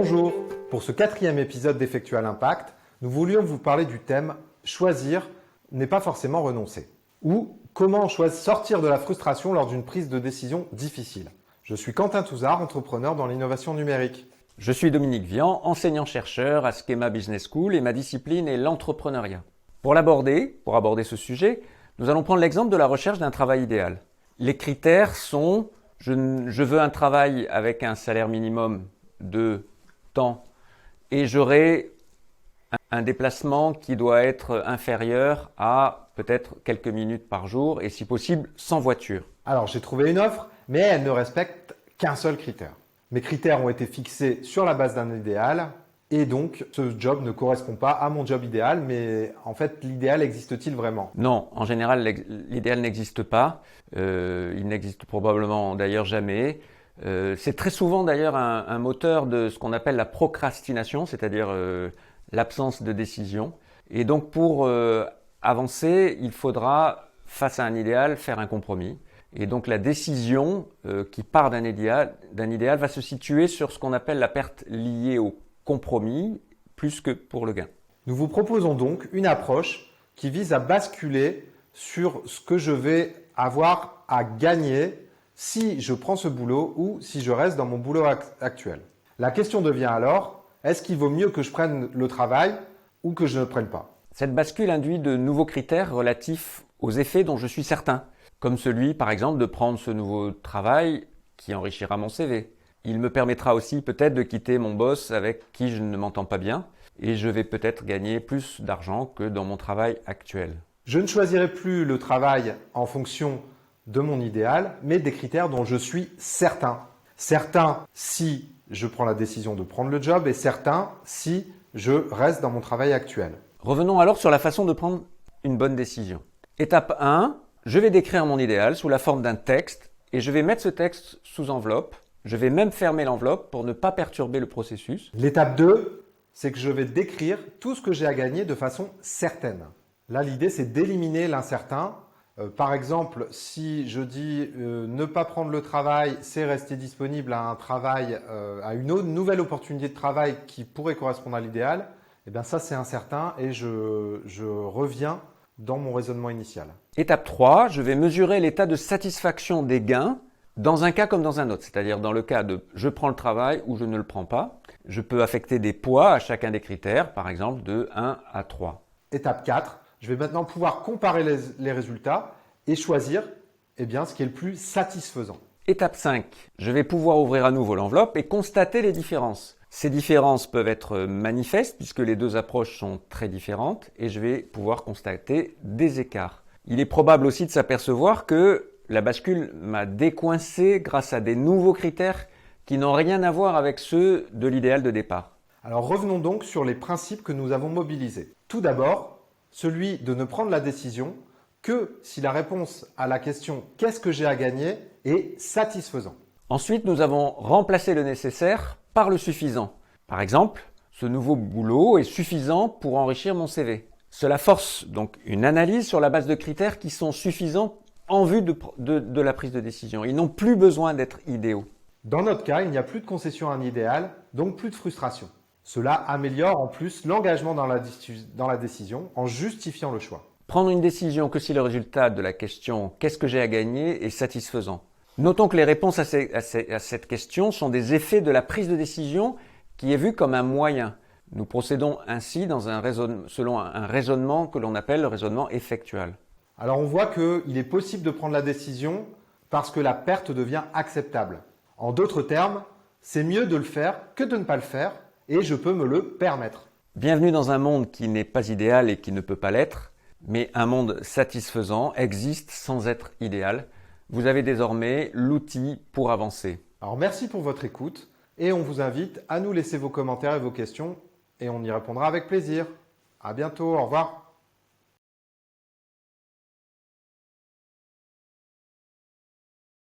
Bonjour, pour ce 4e épisode d'Effectual Impact, nous voulions vous parler du thème « Choisir n'est pas forcément renoncer » ou « Comment sortir de la frustration lors d'une prise de décision difficile ». Je suis Quentin Touzard, entrepreneur dans l'innovation numérique. Je suis Dominique Vian, enseignant-chercheur à Schema Business School et ma discipline est l'entrepreneuriat. Pour aborder ce sujet, nous allons prendre l'exemple de la recherche d'un travail idéal. Les critères sont je veux un travail avec un salaire minimum de temps et j'aurai un déplacement qui doit être inférieur à peut-être quelques minutes par jour et si possible sans voiture. Alors j'ai trouvé une offre, mais elle ne respecte qu'un seul critère. Mes critères ont été fixés sur la base d'un idéal et donc ce job ne correspond pas à mon job idéal, mais en fait l'idéal existe-t-il vraiment? Non, en général l'idéal n'existe pas, il n'existe probablement d'ailleurs jamais. C'est très souvent d'ailleurs un moteur de ce qu'on appelle la procrastination, c'est-à-dire l'absence de décision. Et donc pour avancer, il faudra, face à un idéal, faire un compromis. Et donc la décision qui part d'un idéal va se situer sur ce qu'on appelle la perte liée au compromis, plus que pour le gain. Nous vous proposons donc une approche qui vise à basculer sur ce que je vais avoir à gagner si je prends ce boulot ou si je reste dans mon boulot actuel. La question devient alors, est-ce qu'il vaut mieux que je prenne le travail ou que je ne le prenne pas? Cette bascule induit de nouveaux critères relatifs aux effets dont je suis certain, comme celui par exemple de prendre ce nouveau travail qui enrichira mon CV. Il me permettra aussi peut-être de quitter mon boss avec qui je ne m'entends pas bien et je vais peut-être gagner plus d'argent que dans mon travail actuel. Je ne choisirai plus le travail en fonction de mon idéal, mais des critères dont je suis certain. Certain si je prends la décision de prendre le job et certain si je reste dans mon travail actuel. Revenons alors sur la façon de prendre une bonne décision. Étape 1, je vais décrire mon idéal sous la forme d'un texte et je vais mettre ce texte sous enveloppe. Je vais même fermer l'enveloppe pour ne pas perturber le processus. L'étape 2, c'est que je vais décrire tout ce que j'ai à gagner de façon certaine. Là, l'idée, c'est d'éliminer l'incertain. Par exemple, si je dis ne pas prendre le travail, c'est rester disponible à un travail, à une nouvelle opportunité de travail qui pourrait correspondre à l'idéal, eh bien ça, c'est incertain et je reviens dans mon raisonnement initial. Étape 3, je vais mesurer l'état de satisfaction des gains dans un cas comme dans un autre, c'est-à-dire dans le cas de je prends le travail ou je ne le prends pas. Je peux affecter des poids à chacun des critères, par exemple de 1 à 3. Étape 4, je vais maintenant pouvoir comparer les résultats et choisir ce qui est le plus satisfaisant. Étape 5, je vais pouvoir ouvrir à nouveau l'enveloppe et constater les différences. Ces différences peuvent être manifestes puisque les deux approches sont très différentes et je vais pouvoir constater des écarts. Il est probable aussi de s'apercevoir que la bascule m'a décoincé grâce à des nouveaux critères qui n'ont rien à voir avec ceux de l'idéal de départ. Alors revenons donc sur les principes que nous avons mobilisés. Tout d'abord, celui de ne prendre la décision que si la réponse à la question « qu'est-ce que j'ai à gagner ?» est satisfaisant. Ensuite, nous avons remplacé le nécessaire par le suffisant. Par exemple, ce nouveau boulot est suffisant pour enrichir mon CV. Cela force donc une analyse sur la base de critères qui sont suffisants en vue de la prise de décision. Ils n'ont plus besoin d'être idéaux. Dans notre cas, il n'y a plus de concession à un idéal, donc plus de frustration. Cela améliore en plus l'engagement dans la décision en justifiant le choix. Prendre une décision que si le résultat de la question « qu'est-ce que j'ai à gagner ?» est satisfaisant. Notons que les réponses à cette question sont des effets de la prise de décision qui est vue comme un moyen. Nous procédons ainsi selon un raisonnement que l'on appelle le raisonnement effectual. Alors on voit qu'il est possible de prendre la décision parce que la perte devient acceptable. En d'autres termes, c'est mieux de le faire que de ne pas le faire et je peux me le permettre. Bienvenue dans un monde qui n'est pas idéal et qui ne peut pas l'être, mais un monde satisfaisant existe sans être idéal. Vous avez désormais l'outil pour avancer. Alors merci pour votre écoute et on vous invite à nous laisser vos commentaires et vos questions et on y répondra avec plaisir. À bientôt, au revoir.